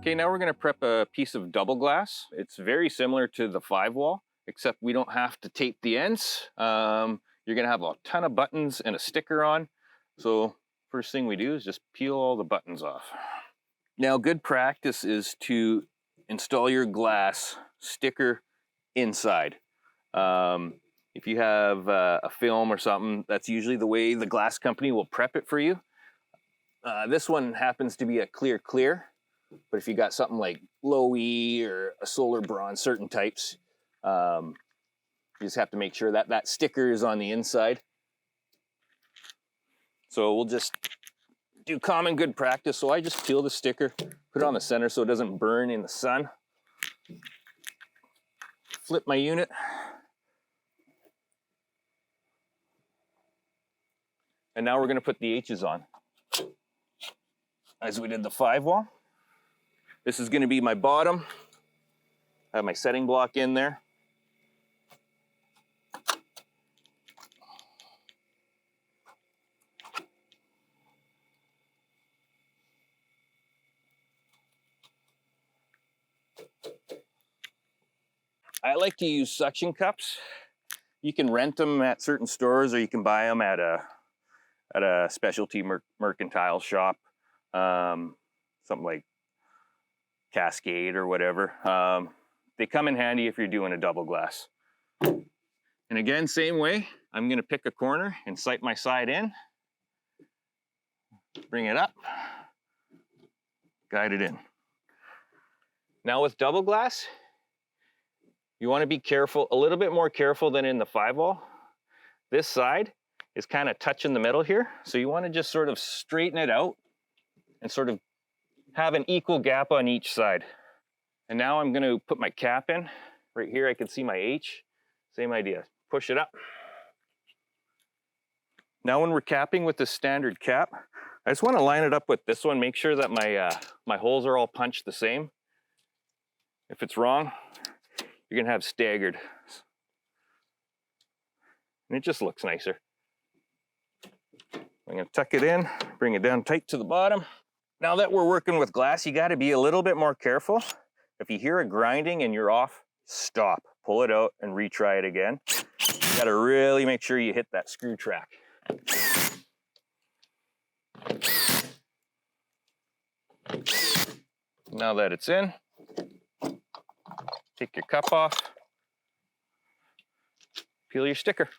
Okay, now we're going to prep a piece of double glass. It's very similar to the 5-wall, except we don't have to tape the ends. You're going to have a ton of buttons and a sticker on. So first thing we do is just peel all the buttons off. Now, good practice is to install your glass sticker inside. If you have a film or something, that's usually the way the glass company will prep it for you. This one happens to be a clear, but if you got something like low E or a solar bronze, certain types, you just have to make sure that that sticker is on the inside. So we'll just do common good practice. So I just peel the sticker, put it on the center so it doesn't burn in the sun. Flip my unit. And now we're going to put the H's on, as we did the 5-wall. This is going to be my bottom. I have my setting block in there. I like to use suction cups. You can rent them at certain stores, or you can buy them at a specialty mercantile shop, something like Cascade or whatever. They come in handy if you're doing a double glass. And again, same way, I'm going to pick a corner and sight my side in, bring it up, guide it in. Now with double glass, you want to be careful, a little bit more careful than in the 5-wall. This side is kind of touching the metal here, so you want to just sort of straighten it out and sort of have an equal gap on each side. And now I'm going to put my cap in. Right here I can see my H. Same idea. Push it up. Now when we're capping with the standard cap, I just want to line it up with this one, make sure that my holes are all punched the same. If it's wrong, you're going to have staggered. And it just looks nicer. I'm going to tuck it in, bring it down tight to the bottom. Now that we're working with glass, you got to be a little bit more careful. If you hear a grinding and you're off, stop, pull it out and retry it again. You got to really make sure you hit that screw track. Now that it's in, take your cup off, peel your sticker.